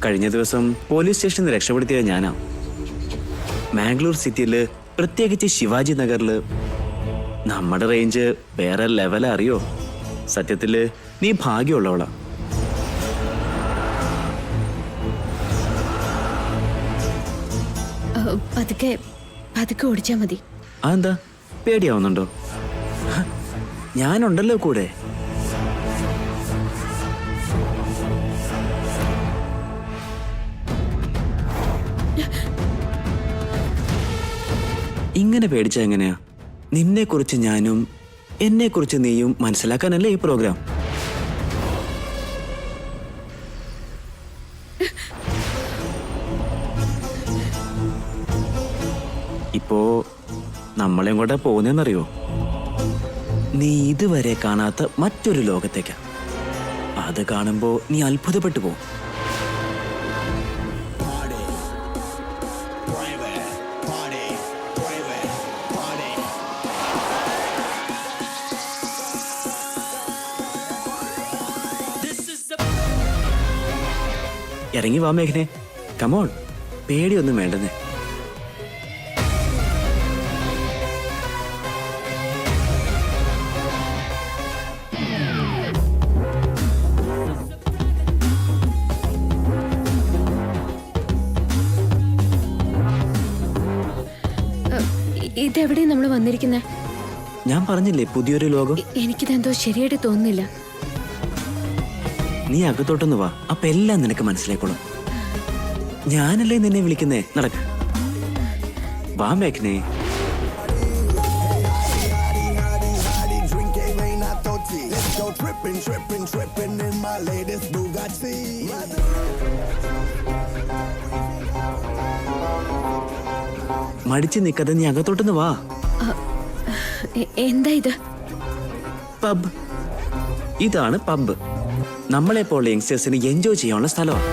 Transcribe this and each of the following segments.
കഴിഞ്ഞ ദിവസം പോലീസ് സ്റ്റേഷനിൽ നിന്ന് രക്ഷപ്പെടുത്തിയത് ഞാനാ. മാംഗ്ലൂർ സിറ്റിയിൽ, പ്രത്യേകിച്ച് ശിവാജി നഗറിൽ നമ്മുടെ റേഞ്ച് വേറെ ലെവൽ അറിയോ. സത്യത്തില് നീ ഭാഗ്യമുള്ളവളാ. പതുക്കെ പതുക്കെ ഓടിച്ചാ മതി. അതെന്താ, പേടിയാവുന്നുണ്ടോ? ഞാനുണ്ടല്ലോ കൂടെ. ഇങ്ങനെ പേടിച്ച എങ്ങനെയാ? നിന്നെക്കുറിച്ച് ഞാനും എന്നെക്കുറിച്ച് നീയും മനസ്സിലാക്കാനല്ലേ ഈ പ്രോഗ്രാം. ഇപ്പോ നമ്മളെങ്ങോട്ടാ പോകുന്നതെന്നറിയോ? നീ ഇതുവരെ കാണാത്ത മറ്റൊരു ലോകത്തേക്കാ. അത് കാണുമ്പോ നീ അത്ഭുതപ്പെട്ടു പോകും. ഇറങ്ങി വാ മേഘനെ, കമോൺ. പേടിയൊന്നും വേണ്ടെന്നേ. ഇതെവിടെ നമ്മൾ വന്നിരിക്കുന്നേ? ഞാൻ പറഞ്ഞില്ലേ, പുതിയൊരു ലോകം. എനിക്കിതെന്തോ ശരിയായിട്ട് തോന്നുന്നില്ല. നീ അകത്തോട്ടൊന്ന് വാ, അപ്പൊ എല്ലാം നിനക്ക് മനസ്സിലായിക്കോളും. ഞാനല്ലേ നിന്നെ വിളിക്കുന്നേ. നടക്ക്, വാ മേഘനെ. മടിച്ചു നിൽക്കാതെ നീ അകത്തോട്ടൊന്ന് വാ. എന്താ ഇത്? പബ്. ഇതാണ് പബ്. നമ്മളെപ്പോലുള്ള യങ്സ്റ്റേഴ്സിന് എൻജോയ് ചെയ്യാനുള്ള സ്ഥലമാണ്.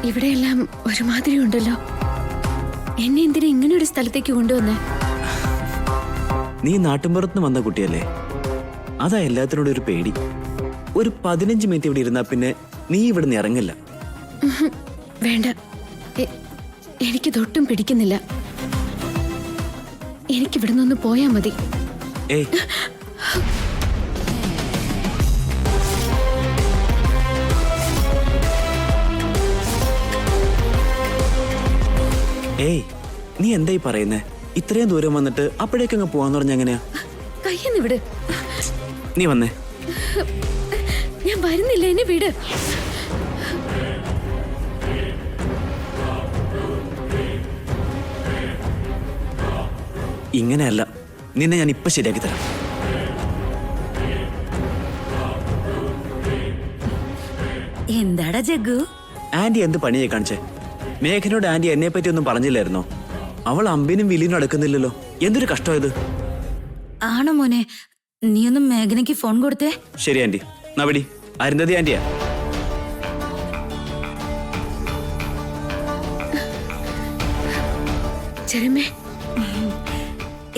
ഇവിടെയെല്ലാം ഒരുമാതിരി ഉണ്ടല്ലോ. എന്നെ എന്തിനാ ഇങ്ങനെ ഒരു സ്ഥലത്തേക്ക് കൊണ്ടുവന്നേ? നീ നാട്ടിൻപുറത്തുനിന്ന് വന്ന കുട്ടിയല്ലേ, അതാ എല്ലാത്തിനോടും ഒരു പേടി. ഒരു 15 മിനിറ്റ് ഇവിടെ ഇരുന്നാ പിന്നെ നീ ഇവിടെ നിന്ന് ഇറങ്ങില്ല. വേണ്ട, എനിക്ക് തൊട്ടും പിടിക്കുന്നില്ല. എനിക്കിവിടെ നിന്ന് പോയാ മതി. ഏയ്, ഏയ്, നീ എന്തായി പറയുന്നേ? ഇത്രയും ദൂരം വന്നിട്ട് അപ്പോഴേക്കങ്ങ് പോവാന്ന് പറഞ്ഞ എങ്ങനെയാ? കയ്യെന്ന് വിട്. നീ വന്നേ. ഞാൻ വരുന്നില്ല, എന്നെ വിട്. ഇങ്ങനെയല്ല, നിന്നെ ഞാൻ ഇപ്പൊ ശരിയാക്കി തരാം. എന്താടാ ജഗ്ഗു? ആന്റി എന്ത് പണിയെ കാണിച്ചേ? മേഘനോട് ആന്റി എന്നെ പറ്റി ഒന്നും പറഞ്ഞില്ലായിരുന്നോ? അവൾ അമ്പിനും വിലിനും അടുക്കുന്നില്ലല്ലോ. എന്തൊരു കഷ്ടമായത്. ആണോ മോനെ? നീ ഒന്ന് മേഘനയ്ക്ക് ഫോൺ കൊടുത്തേ. ശരി ആന്റി. നവടി, അരുന്ധതി ആന്റിയാ. ചെറുമേ,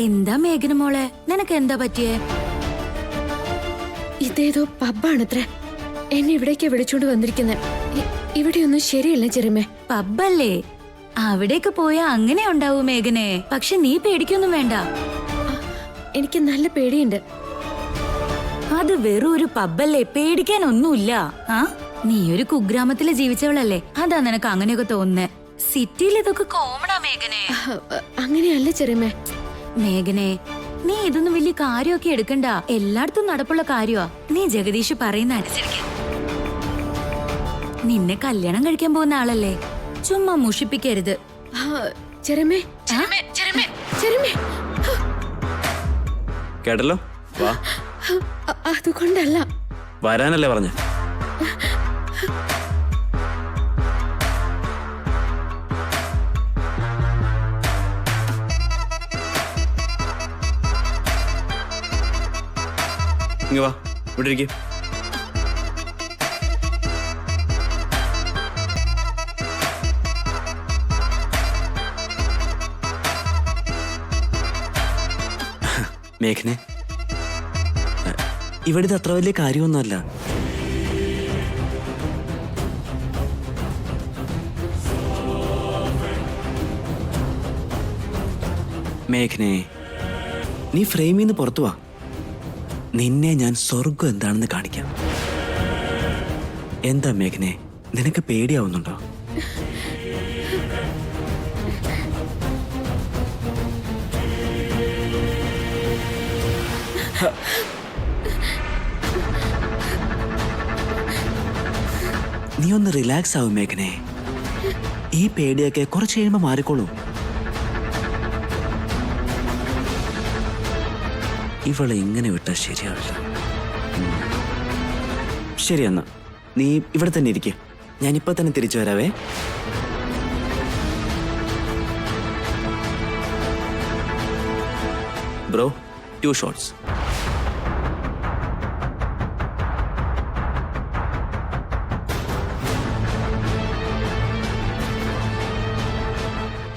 എന്താ മേഘന മോളെ, നിനക്ക് എന്താ പറ്റിയേ? ഇതേതോ പബ്ബാണത്രേ. എന്നെ ഇവിടേക്കാ വിളിച്ചോണ്ട് വന്നിരിക്കുന്നത്. ഇവിടെയൊന്നും ശരിയല്ല ചെറുമേ. പബ്ബല്ലേ, അവിടേക്ക് പോയാ അങ്ങനെ ഉണ്ടാവൂ മേഘനെ. പക്ഷെ നീ പേടിക്കൊന്നും വേണ്ട. എനിക്ക് നല്ല പേടിയുണ്ട്. അത് വെറും ഒരു പബ്ബല്ലേ, പേടിക്കാനൊന്നുമില്ല. ആ, നീ ഒരു കുഗ്രാമത്തില് ജീവിച്ചവളല്ലേ, അതാ നിനക്ക് അങ്ങനെയൊക്കെ തോന്നുന്നേ. സിറ്റിയിൽ ഇതൊക്കെ കോമണാ മേഘനെ. അങ്ങനെയല്ല ചെറുമേ. മേഘനെ, നീ ഇതൊന്നും വലിയ കാര്യമൊക്കെ എടുക്കണ്ട. എല്ലായിടത്തും നടപ്പുള്ള കാര്യമാ. നീ ജഗദീഷ് പറയുന്ന അനുസരിക്ക. നിന്നെ കല്യാണം കഴിക്കാൻ പോകുന്ന ആളല്ലേ, ചുമ്മാ മുഷിപ്പിക്കരുത്. ചെറുമേ, കേട്ടല്ലോ, വാ. അതുകൊണ്ടല്ല. വരാനല്ലേ പറഞ്ഞ? ഇങ്ങ വാ, ഇവിടെ ഇരിക്കും. മേഘനെ, ഇവിടെ അത്ര വലിയ കാര്യമൊന്നുമല്ല. മേഘനെ, നീ ഫ്രെയിമിൽ നിന്ന് പുറത്തു വാ. നിന്നെ ഞാൻ സ്വർഗം എന്താണെന്ന് കാണിക്കാം. എന്താ മേഘനെ, നിനക്ക് പേടിയാവുന്നുണ്ടോ? നീ ഒന്ന് റിലാക്സ് ആവും മേഘനെ. ഈ പേടിയൊക്കെ കുറച്ച് കഴിയുമ്പോൾ മാറിക്കോളൂ. ഇവളെ ഇങ്ങനെ വിട്ടാൽ ശരിയാവില്ല. ശരി, എന്നാ നീ ഇവിടെ തന്നെ ഇരിക്കുക. ഞാനിപ്പോ തന്നെ തിരിച്ചു വരാവേ. Bro, 2 shots.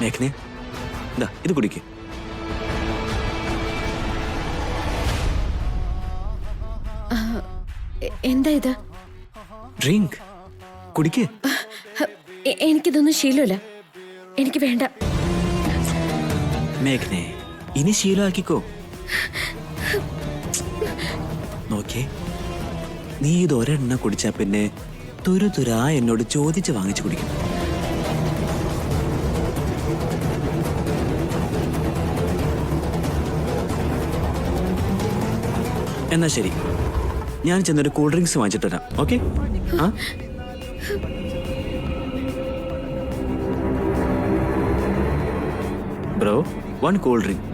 മേഘനെ, ഇതാ ഇത് കുടിക്ക്. എന്താ ഇത്? ഡ്രിങ്ക് കുടിക്ക്. എനിക്കിതൊന്നും ശീലമില്ല. എനിക്ക് വേണ്ട. മേഘനെ, ഇനി ശീലമാക്കിക്കോ. നോക്കേ, നീ ഇത് ഒരെണ്ണ കുടിച്ചാ പിന്നെ തുരുതുരാ എന്നോട് ചോദിച്ച് വാങ്ങിച്ചു കുടിക്കും. എന്നാ ശരി, ഞാൻ ചെന്നൊരു കൂൾ ഡ്രിങ്ക്സ് വാങ്ങിച്ചിട്ട് വരാം. ഓക്കെ? ആ, ബ്രോ, 1 കൂൾ ഡ്രിങ്ക്.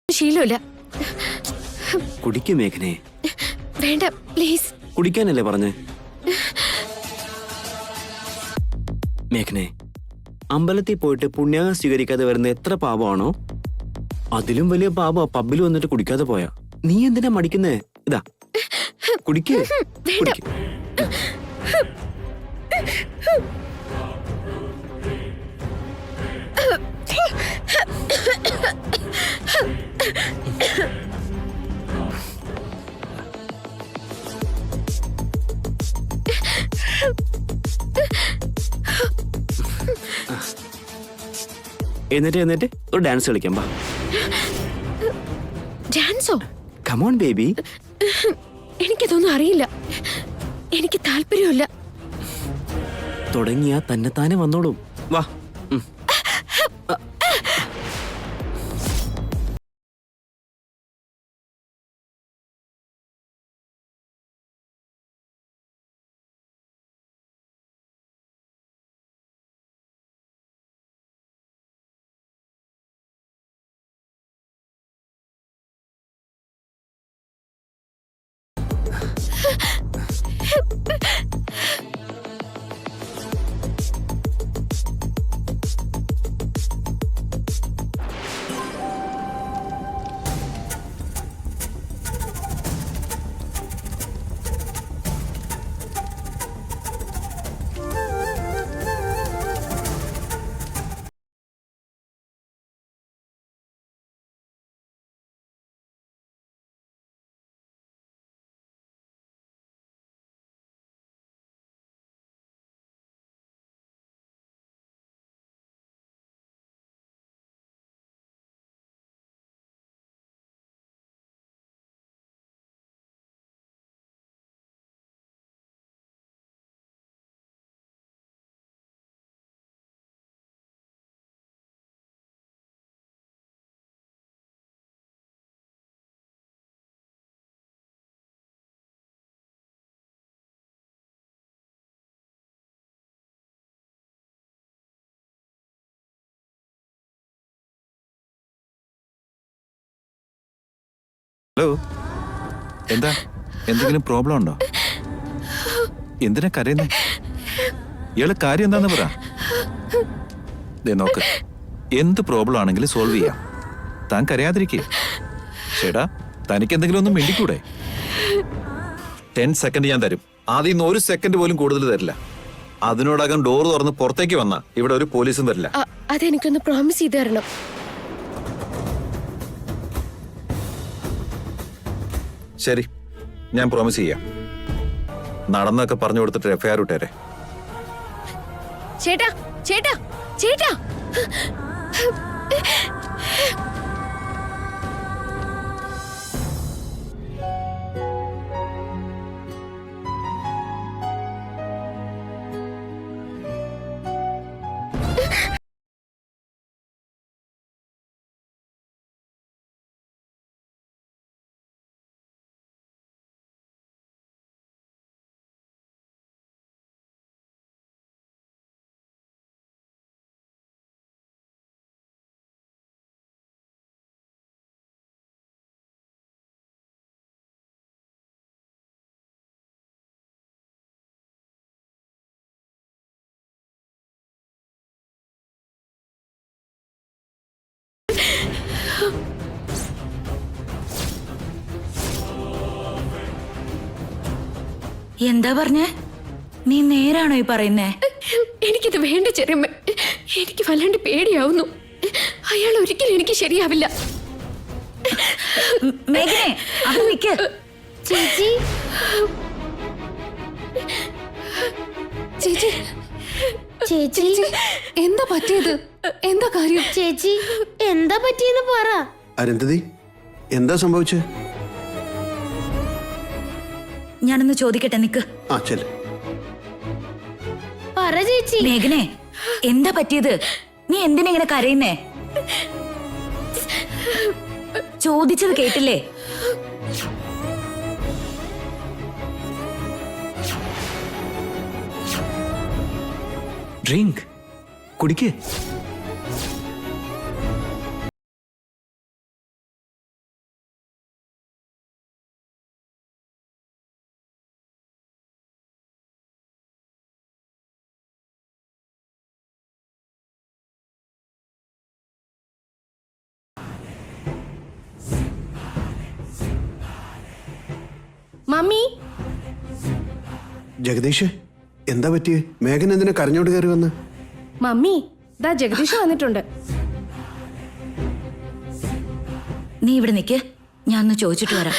ശീലമില്ല. കുടിക്കും മേഘനെ. വേണ്ട, പ്ലീസ്. കുടിക്കാനല്ലേ പറഞ്ഞ്? മേഘനെ, അമ്പലത്തിൽ പോയിട്ട് പുണ്യാഹം സ്വീകരിക്കാതെ വരുന്ന എത്ര പാപമാണോ, അതിലും വലിയ പാപം പബ്ബിൽ വന്നിട്ട് കുടിക്കാതെ പോയാ. നീ എന്തിനാ മടിക്കുന്നേ? ഇതാ കുടിക്ക്. കുടിക്ക്. എന്നിട്ട് ഒരു ഡാൻസ് കളിക്കാം. ബാ. ഡാൻസോ? Come on baby. എനിക്കതൊന്നും അറിയില്ല. എനിക്ക് താല്പര്യമില്ല. തുടങ്ങിയാ തന്നെത്താനെ വന്നോളും. വാ. ഹലോ, എന്താ? എന്തെങ്കിലും പ്രോബ്ലം ഉണ്ടോ? എന്തിനാ കരയുന്നേ? ഇയാളെ കാര്യം എന്താന്ന് പറ. ദേ നോക്ക്, എന്ത് പ്രോബ്ലം ആണെങ്കിലും സോൾവ് ചെയ്യാം. താൻ കരയാതിരിക്കേ. ചേട്ടാ, തനിക്ക് എന്തെങ്കിലും ഒന്നും മിണ്ടിക്കൂടെ? 10 സെക്കൻഡ് ഞാൻ തരും. ആദ്യം നിന്ന് 1 സെക്കൻഡ് പോലും കൂടുതൽ തരില്ല. അതിനോടകം ഡോർ തുറന്ന് പുറത്തേക്ക് വന്ന ഇവിടെ ഒരു പോലീസും വരില്ല. അതെനിക്കൊന്ന് പ്രോമിസ് ചെയ്ത് തരണം. ശരി, ഞാൻ പ്രോമിസ് ചെയ്യാം. നടന്നൊക്കെ പറഞ്ഞു കൊടുത്തിട്ട് എഫ്ഐആർ ഇട്ടേരെ. ചേട്ടാ ചേട്ടാ ചേട്ടാ, എന്താ പറഞ്ഞേ? നീ നേരാണോ ഈ പറയുന്നേ? എനിക്കിത് വേണ്ട ചെറിയമ്മ. എനിക്ക് വല്ലാണ്ട് പേടിയാവുന്നു. അയാൾ ഒരിക്കലും എനിക്ക് ശരിയാവില്ല. മേഘനെ, അവിടെ നിക്ക്. ചേച്ചി ചേച്ചി ചേച്ചി, എന്താ പറ്റിയത്? എന്താ കാര്യം? ചേച്ചി എന്താ പറ്റിയെന്ന് പറ. അരുന്ധതി, എന്താ സംഭവിച്ചത്? ഞാനൊന്ന് ചോദിക്കട്ടെ, നിക്ക്. ചെല്. പറ ചേച്ചി. മേഘനെ, എന്താ പറ്റിയത്? നീ എന്തിനാ ഇങ്ങനെ കരയുന്നേ? ചോദിച്ചത് കേട്ടില്ലേ? ഡ്രിങ്ക് കുടിക്കേ. മമ്മി. ജഗദീഷ്, എന്താ പറ്റിയേ? മേഘൻ എന്തിനാ കരഞ്ഞോട് കയറി വന്ന്? മമ്മി, ദാ ജഗദീഷ് വന്നിട്ടുണ്ട്. നീ ഇവിടെ നിക്ക്, ഞാൻ ഒന്ന് ചോദിച്ചിട്ട് വരാം.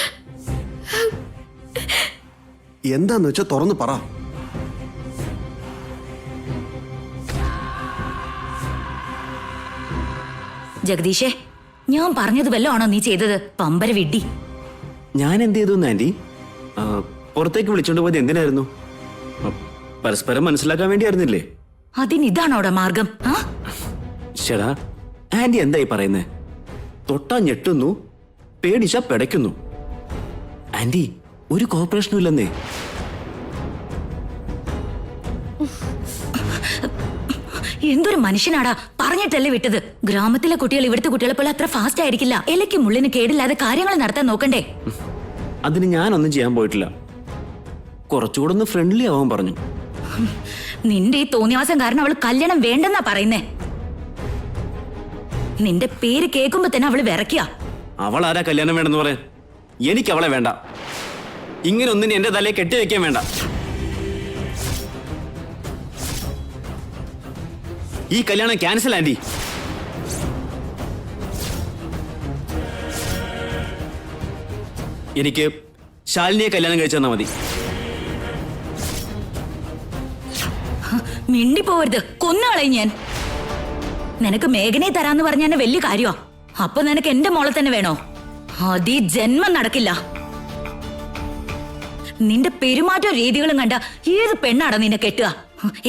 എന്താന്ന് വെച്ചാ തുറന്ന് പറ. ജഗദീഷേ, ഞാൻ പറഞ്ഞത് വല്ലോ ആണോ നീ ചെയ്തത്? പമ്പര വിഡ്ഢി. ഞാൻ എന്ത് ചെയ്തു ആന്റി? പുറത്തേക്ക് വിളിച്ചോണ്ട് പോയത് എന്തിനായിരുന്നു? പരസ്പരം മനസ്സിലാക്കാൻ വേണ്ടിയായിരുന്നില്ലേ? അതിനിതാണോടാ മാർഗം? ശരാ, ആന്റി എന്തായി പറയുന്നേ? തൊട്ടാ ഞെട്ടുന്നു, പേടിച്ചാ പിടയ്ക്കുന്നു. ആന്റി, ഒരു കോപ്പറേഷനും ഇല്ലെന്നേ. എന്തൊരു മനുഷ്യനാടാ, പറഞ്ഞിട്ടല്ലേ വിട്ടത്. ഗ്രാമത്തിലെ കുട്ടികൾ ഇവിടുത്തെ കുട്ടികളെ പോലെ അത്ര ഫാസ്റ്റ് ആയിരിക്കില്ല. ഇലയ്ക്ക് മുള്ളിന് കേടില്ലാതെ കാര്യങ്ങൾ നടത്താൻ നോക്കണ്ടേ? അതിന് ഞാനൊന്നും ചെയ്യാൻ പോയിട്ടില്ല. കുറച്ചുകൂടെ ഒന്ന് ഫ്രണ്ട്ലി ആവാൻ പറഞ്ഞു. നിന്റെ ഈ തോന്നിയാസം കാരണം അവള് കല്യാണം വേണ്ടെന്നാ പറയുന്നേ. നിന്റെ പേര് കേൾക്കുമ്പോ തന്നെ അവള് വിറയ്ക്കുക. അവൾ ആരാ കല്യാണം വേണ്ടെന്ന് പറയാൻ? എനിക്ക് അവളെ വേണ്ട. ഇങ്ങനെ ഒന്നിനെ എന്റെ തലയെ കെട്ടിവെക്കാൻ വേണ്ട. ഈ കല്യാണം ക്യാൻസൽ ആന്റി. എനിക്ക് ശാലിനിയെ കല്യാണം കഴിച്ചു തന്നാ മതി. മിണ്ടി പോവരുത്, കൊന്നുകളയും ഞാൻ. നിനക്ക് മേഘനെ തരാന്ന് പറഞ്ഞ എന്നെ വലിയ കാര്യമാ. അപ്പൊ നിനക്ക് എന്റെ മോളെ തന്നെ വേണോ? അതീ ജന്മം നടക്കില്ല. നിന്റെ പെരുമാറ്റ രീതികളും കണ്ട ഏത് പെണ്ണാടാ നിന്നെ കെട്ടുക?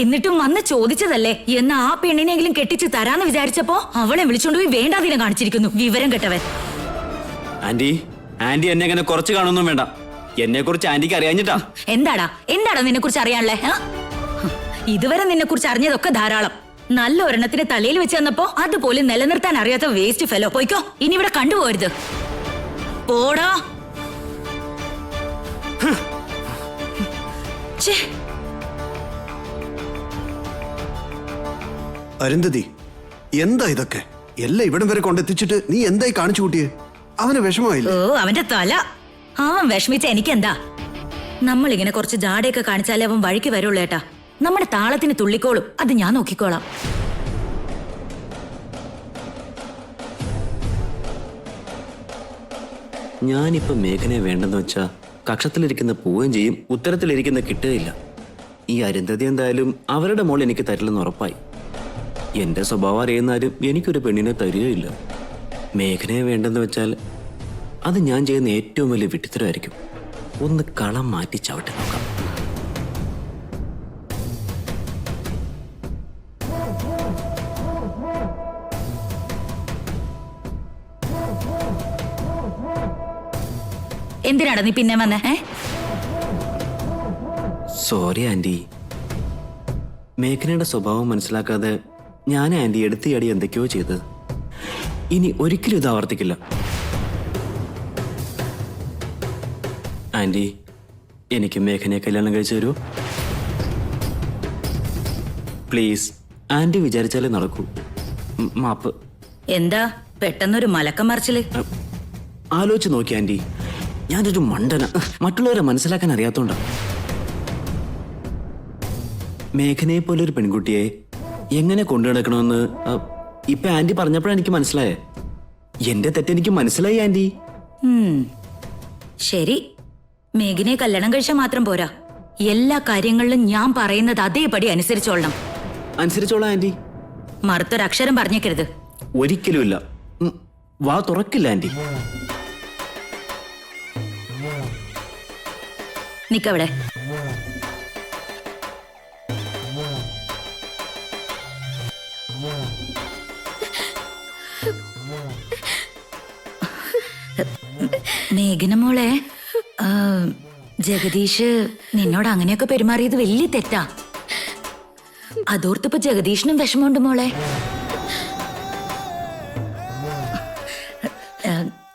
എന്നിട്ടും വന്ന് ചോദിച്ചതല്ലേ എന്നാ ആ പെണ്ണിനെങ്കിലും കെട്ടിച്ച് തരാന്ന് വിചാരിച്ചപ്പോ അവളെ വിളിച്ചോണ്ടുപോയി വേണ്ടാതിനെ കാണിച്ചിരിക്കുന്നു. വിവരം കെട്ടവൻ. ആന്റി, ആന്റി എന്നെ അങ്ങനെ കുറച്ച് കാണുന്നു വേണ്ട. എന്നെ കുറിച്ച് ആന്റിക്ക് അറിയാഞ്ഞിട്ടാ. എന്താടാ നിന്നെ കുറിച്ച് അറിയാനുള്ളേ? ഇതുവരെ നിന്നെ കുറിച്ച് അറിഞ്ഞതൊക്കെ ധാരാളം. നല്ല ഒരെണ്ണത്തിന് തലയിൽ വെച്ച് തന്നപ്പോ അതുപോലും നിലനിർത്താൻ അറിയാത്ത വേസ്റ്റ് ഫെലോ. പോയിക്കോ, ഇനി ഇവിടെ കണ്ടുപോകരുത്. പോടാ. അരുന്ധതി, എന്താ ഇതൊക്കെ? എല്ലാം ഇവിടം വരെ കൊണ്ടെത്തിച്ചിട്ട് നീ എന്തായി കാണിച്ചു കൂട്ടിയേ? അവന് വിഷമമായില്ലേ? ഓ അവന്റെ തല. അവൻ വിഷമിച്ച എനിക്കെന്താ? നമ്മളിങ്ങനെ കുറച്ച് ജാടയൊക്കെ കാണിച്ചാലേ അവൻ വഴിക്ക് വരുള്ളൂ ഏട്ടാ. നമ്മുടെ താളത്തിന് തുള്ളിക്കോളും, അത് ഞാൻ നോക്കിക്കോളാം. ഞാനിപ്പോ മേഘനെ വേണ്ടെന്ന് വെച്ചാ കക്ഷത്തിലിരിക്കുന്ന പോവുകയും ചെയ്യും, ഉത്തരത്തിലിരിക്കുന്ന കിട്ടുകയില്ല. ഈ അരുന്ധതി എന്തായാലും അവരുടെ മോൾ എനിക്ക് തരില്ലെന്ന് ഉറപ്പായി. എന്റെ സ്വഭാവം അറിയുന്നാലും എനിക്കൊരു പെണ്ണിനെ തരികയില്ല. മേഘനയെ വേണ്ടെന്ന് വെച്ചാൽ അത് ഞാൻ ചെയ്യുന്ന ഏറ്റവും വലിയ വിട്ടിത്തരമായിരിക്കും. ഒന്ന് കളം മാറ്റി ചവിട്ടി നോക്കാം. എന്തിനാടാ നീ പിന്നെ വന്നേ? Sorry aunty. മേഘനയുടെ സ്വഭാവം മനസ്സിലാക്കാതെ ഞാൻ ആന്റി എടുത്തിയാടി എന്തൊക്കെയോ ചെയ്ത്. ഇനി ഒരിക്കലും ഇത് ആവർത്തിക്കില്ല. ആന്റി, എനിക്ക് മേഘനയെ കല്യാണം കഴിച്ചു തരുമോ? പ്ലീസ്, ആന്റി വിചാരിച്ചാലേ നടക്കൂ. മാപ്പ്. എന്താ പെട്ടെന്നൊരു മലക്കം മറിച്ചില്? ആലോചിച്ച് നോക്കി ആന്റി, ഞാനൊരു മണ്ടന. മറ്റുള്ളവരെ മനസ്സിലാക്കാൻ അറിയാത്തോണ്ടാ. മേഘനയെ പോലെ ഒരു പെൺകുട്ടിയെ എങ്ങനെ കൊണ്ടു നടക്കണമെന്ന് ഇപ്പൊ ആന്റി പറഞ്ഞപ്പോഴാണ് എനിക്ക് മനസ്സിലായേ. എന്റെ തെറ്റെനിക്ക് മനസ്സിലായി ആന്റി. ശരി, മേഘനെ കല്യാണം കഴിച്ചാൽ മാത്രം പോരാ, എല്ലാ കാര്യങ്ങളിലും ഞാൻ പറയുന്നത് അതേപടി അനുസരിച്ചോളണം. അനുസരിച്ചോളാം ആന്റി. മറുത്തൊരക്ഷരം പറഞ്ഞേക്കരുത്. ഒരിക്കലുമില്ല. വാ തുറക്കില്ല ആന്റി. നിക്കവിടെ. മേഘന മോളെ, ജഗദീഷ് നിന്നോട് അങ്ങനെയൊക്കെ പെരുമാറിയത് വലിയ തെറ്റാ. അതോർത്തിപ്പോ ജഗദീഷിനും വിഷമമുണ്ട് മോളെ.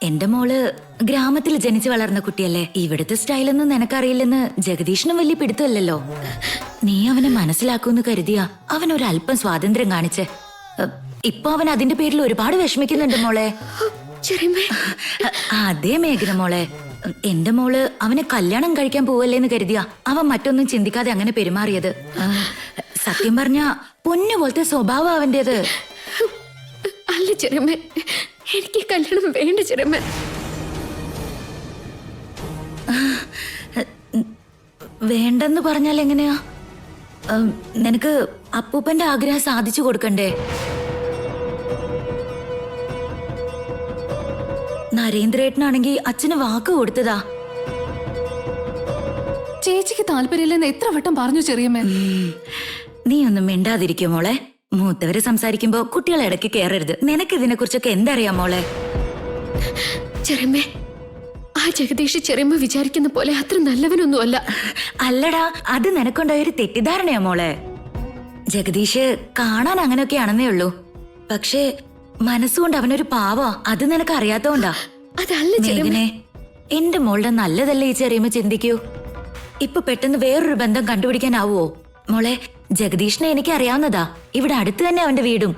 എന്റെ മോള് ഗ്രാമത്തിൽ ജനിച്ചു വളർന്ന കുട്ടിയല്ലേ. ഇവിടുത്തെ സ്റ്റൈലൊന്നും നിനക്കറിയില്ലെന്ന് ജഗദീഷിനും വലിയ പിടുത്തമല്ലല്ലോ. നീ അവനെ മനസ്സിലാക്കൂന്ന് കരുതിയാ അവൻ ഒരല്പം സ്വാതന്ത്ര്യം കാണിച്ചേ. ഇപ്പൊ അവൻ അതിന്റെ പേരിൽ ഒരുപാട് വിഷമിക്കുന്നുണ്ട് മോളെ. അതേ മേഘന മോളെ, എന്റെ മോള് അവനെ കല്യാണം കഴിക്കാൻ പോവല്ലേന്ന് കരുതിയാ അവൻ മറ്റൊന്നും ചിന്തിക്കാതെ അങ്ങനെ പെരുമാറിയത്. സത്യം പറഞ്ഞ പൊന്നു പോലത്തെ സ്വഭാവം അവന്റേത്. അല്ല ചെറിയമ്മ, എനിക്ക് കല്യാണം വേണ്ട ചെറിയമ്മ. വേണ്ടെന്ന് പറഞ്ഞാൽ എങ്ങനെയാ? നിനക്ക് അപ്പൂപ്പന്റെ ആഗ്രഹം സാധിച്ചു കൊടുക്കണ്ടേ? നരേന്ദ്രേട്ടനാണെങ്കിൽ അച്ഛന് വാക്ക് കൊടുത്തതാ. ചേച്ചിക്ക് താല്പര്യമില്ലെന്ന് എത്ര വട്ടം പറഞ്ഞു ചെറിയമ്മ. നീ ഒന്നും മിണ്ടാതിരിക്കും മോളെ. മൂത്തവര് സംസാരിക്കുമ്പോ കുട്ടികളെ ഇടയ്ക്ക് കയറരുത്. നിനക്ക് ഇതിനെ കുറിച്ചൊക്കെ എന്തറിയാം മോളെ? ചെറിയമ്മേ, ആ ജഗദീഷ് ചെറിയമ്മ വിചാരിക്കുന്ന പോലെ അത്ര നല്ലവനൊന്നുമല്ല. അല്ലടാ, അത് നിനക്കുണ്ടായൊരു തെറ്റിദ്ധാരണയാ മോളെ. ജഗദീഷ് കാണാൻ അങ്ങനെയൊക്കെയാണെന്നേ ഉള്ളൂ, പക്ഷേ മനസ്സുകൊണ്ട് അവനൊരു പാവാ. അത് നിനക്ക് അറിയാത്തോണ്ടാ. അതല്ല ചെറിയമ്മേ, എന്റെ മോളുടെ നല്ലതല്ലേ ഈ ചെറിയമ്മ ചിന്തിക്കൂ. ഇപ്പൊ പെട്ടെന്ന് വേറൊരു ബന്ധം കണ്ടുപിടിക്കാനാവോ മോളെ? ജഗദീഷിനെ എനിക്ക് അറിയാവുന്നതാ. ഇവിടെ അടുത്ത് തന്നെ അവന്റെ വീടും.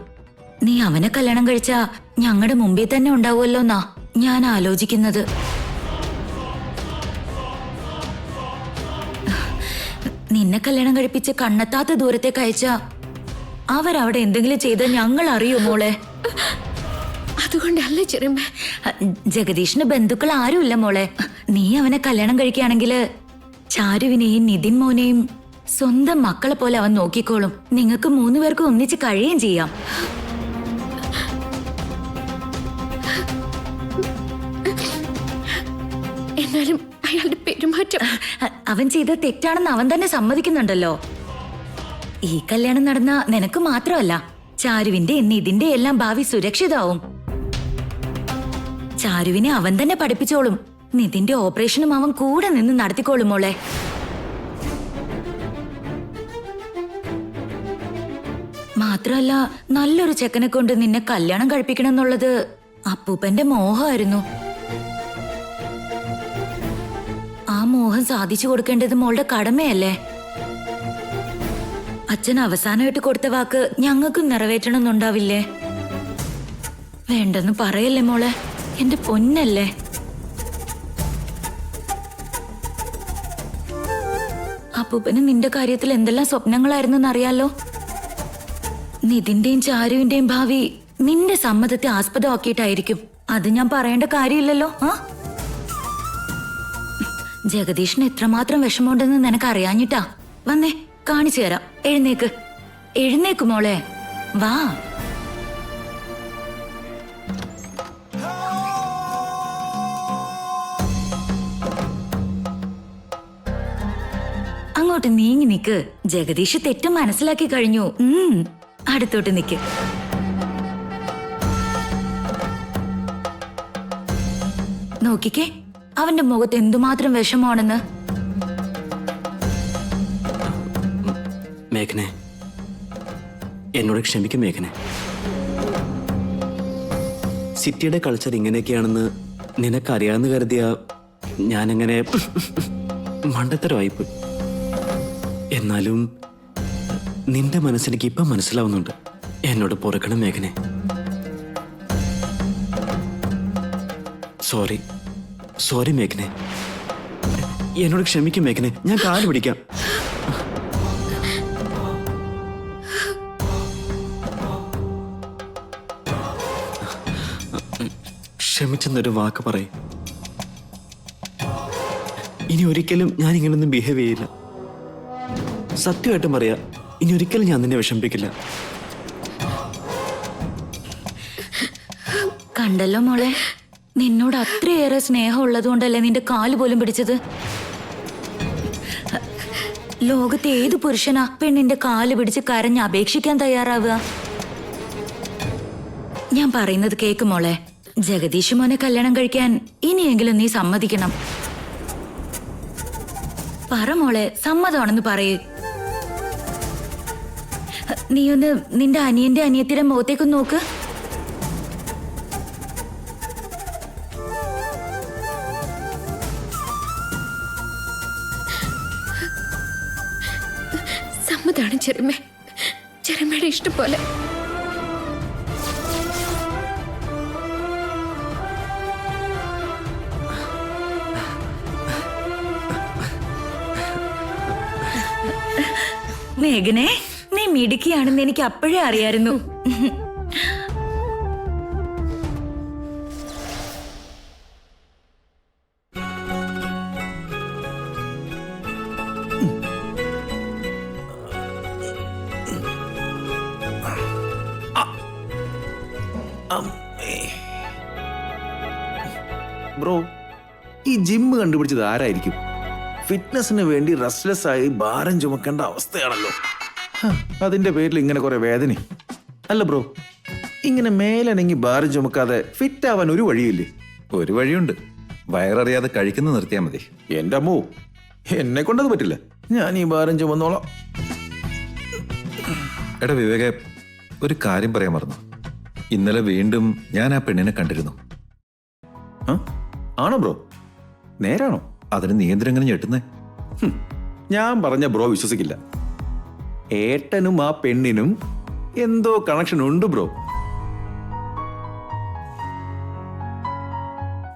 നീ അവനെ കല്യാണം കഴിച്ചാ ഞങ്ങളുടെ മുമ്പിൽ തന്നെ ഉണ്ടാവുമല്ലോന്നാ ഞാൻ ആലോചിക്കുന്നത്. നിന്നെ കല്യാണം കഴിപ്പിച്ച് കണ്ണെത്താത്ത ദൂരത്തേക്ക് അയച്ചാ അവരവിടെ എന്തെങ്കിലും ചെയ്ത ഞങ്ങൾ അറിയോ മോളെ? അതുകൊണ്ടല്ല ചെറിയമ്മ. ജഗദീഷിന് ബന്ധുക്കൾ ആരുമില്ല മോളെ. നീ അവനെ കല്യാണം കഴിക്കുകയാണെങ്കില് ചാരുവിനെയും നിതിൻ മോനെയും സ്വന്തം മക്കളെ പോലെ അവൻ നോക്കിക്കോളും. നിങ്ങൾക്ക് 3 പേർക്കും ഒന്നിച്ച് കഴിയുകയും ചെയ്യാം. എന്നാലും അയാളുടെ പെരുമാറ്റം, അവൻ ചെയ്ത തെറ്റാണെന്ന് അവൻ തന്നെ സമ്മതിക്കുന്നുണ്ടല്ലോ. ഈ കല്യാണം നടന്ന നിനക്ക് മാത്രമല്ല, ചാരുവിന്റെ നിതിന്റെ എല്ലാം ഭാവി സുരക്ഷിതാവും. ചാരുവിനെ അവൻ തന്നെ പഠിപ്പിച്ചോളും. നിതിന്റെ ഓപ്പറേഷനും അവൻ കൂടെ നിന്ന് നടത്തിക്കോളും മോളെ. മാത്രമല്ല, നല്ലൊരു ചെക്കനെ കൊണ്ട് നിന്നെ കല്യാണം കഴിപ്പിക്കണം എന്നുള്ളത് അപ്പൂപ്പന്റെ മോഹമായിരുന്നു. ആ മോഹം സാധിച്ചു കൊടുക്കേണ്ടത് മോളുടെ കടമയല്ലേ? അച്ഛൻ അവസാനമായിട്ട് കൊടുത്ത വാക്ക് ഞങ്ങൾക്കും നിറവേറ്റണമെന്നുണ്ടാവില്ലേ? വേണ്ടെന്ന് പറയല്ലേ മോളെ, എന്റെ പൊന്നല്ലേ. അപ്പൂപ്പന് നിന്റെ കാര്യത്തിൽ എന്തെല്ലാം സ്വപ്നങ്ങളായിരുന്നു എന്നറിയാലോ. നിതിന്റെയും ചാരുവിന്റെയും ഭാവി നിന്റെ സമ്മതത്തെ ആസ്പദമാക്കിയിട്ടായിരിക്കും. അത് ഞാൻ പറയേണ്ട കാര്യമില്ലല്ലോ. ആ ജഗദീഷിന് എത്രമാത്രം വിഷമമുണ്ടെന്ന് നിനക്ക് അറിയാഞ്ഞിട്ടാ. വന്നേ, കാണിച്ചു തരാം. എഴുന്നേക്ക്, എഴുന്നേക്ക് മോളെ, വാ. അങ്ങോട്ട് നീങ്ങി നിക്ക്. ജഗദീഷ് തെറ്റ് മനസ്സിലാക്കി കഴിഞ്ഞു. അടുത്തോട്ട് നിക്ക്. നോക്കിക്കേ, അവന്റെ മുഖത്ത് എന്തുമാത്രം വിഷമാണെന്ന്. മേഘനെ, എന്നോട് ക്ഷമിക്കും മേഘനെ. സിറ്റിയുടെ കൾച്ചർ ഇങ്ങനെയൊക്കെയാണെന്ന് നിനക്കറിയാമെന്ന് കരുതിയ ഞാനങ്ങനെ മണ്ടത്തരമായിപ്പോയി. എന്നാലും നിന്റെ മനസ്സെനിക്ക് ഇപ്പം മനസ്സിലാവുന്നുണ്ട്. എന്നോട് പൊറുക്കണം മേഘനെ. സോറി മേഘനെ, എന്നോട് ക്ഷമിക്കും മേഘനെ. ഞാൻ കാല് പിടിക്കാം. ക്ഷമിച്ചെന്നൊരു വാക്ക് പറയും. ഇനി ഒരിക്കലും ഞാൻ ഇങ്ങനൊന്നും ബിഹേവ് ചെയ്യില്ല. സത്യമായിട്ടും പറയാ, ഇനി ഒരിക്കലും ഞാൻ നിന്നെ വിഷമിപ്പിക്കില്ല. കണ്ടല്ലോ മോളെ, നിന്നോട് അത്രയേറെ സ്നേഹം ഉള്ളതുകൊണ്ടല്ലേ നിന്റെ കാല് പോലും പിടിച്ചത്. ലോകത്തെ ഏത് പുരുഷനാ പെണ്ണിന്റെ കാല് പിടിച്ച് കരഞ്ഞ് അപേക്ഷിക്കാൻ തയ്യാറാവുക? ഞാൻ പറയുന്നത് കേക്ക് മോളെ. ജഗദീഷ് മോനെ കല്യാണം കഴിക്കാൻ ഇനിയെങ്കിലും നീ സമ്മതിക്കണം. പറ മോളെ, സമ്മതമാണെന്ന് പറയേ. നീയൊന്ന് നിന്റെ അനിയന്റെ അനിയത്തിയുടെ മുഖത്തേക്കൊന്ന് നോക്ക്. സമ്മതാണ് ചെറുമ. ചെറുമയുടെ ഇഷ്ടം പോലെ. മേഘനെ, നീ മിടുക്കിയാണെന്ന് എനിക്ക് അപ്പോഴേ അറിയായിരുന്നു. ബ്രോ, ഈ ജിമ്മ് കണ്ടുപിടിച്ചത് ആരായിരിക്കും? ഫിറ്റ്നസിന് വേണ്ടി റെസ്റ്റ്ലെസ് ആയി ഭാരം ചുമക്കേണ്ട അവസ്ഥയാണല്ലോ. അതിന്റെ പേരിൽ ഇങ്ങനെ കുറെ വേദന. അല്ല ബ്രോ, ഇങ്ങനെ മേലനങ്ങി ഭാരം ചുമക്കാതെ ഫിറ്റ് ആവാൻ ഒരു വഴിയില്ലേ? ഒരു വഴിയുണ്ട്. വയററിയാതെ കഴിക്കുന്നത് നിർത്തിയാൽ മതി. എന്റെ അമ്മോ, എന്നെ കൊണ്ടത് പറ്റില്ല. ഞാൻ ഈ ഭാരം ചുമന്നോളാം. എടാ വിവേകെ, ഒരു കാര്യം പറയാൻ മറന്നു. ഇന്നലെ വീണ്ടും ഞാൻ ആ പെണ്ണിനെ കണ്ടിരുന്നു. ആണോ ബ്രോ? നേരാണോ? അതിന് നീ എന്തിനെങ്ങനെ ഞെട്ടുന്നേ? ഞാൻ പറഞ്ഞ ബ്രോ വിശ്വസിക്കില്ല. ഏട്ടനും ആ പെണ്ണിനും എന്തോ കണക്ഷൻ ഉണ്ട് ബ്രോ.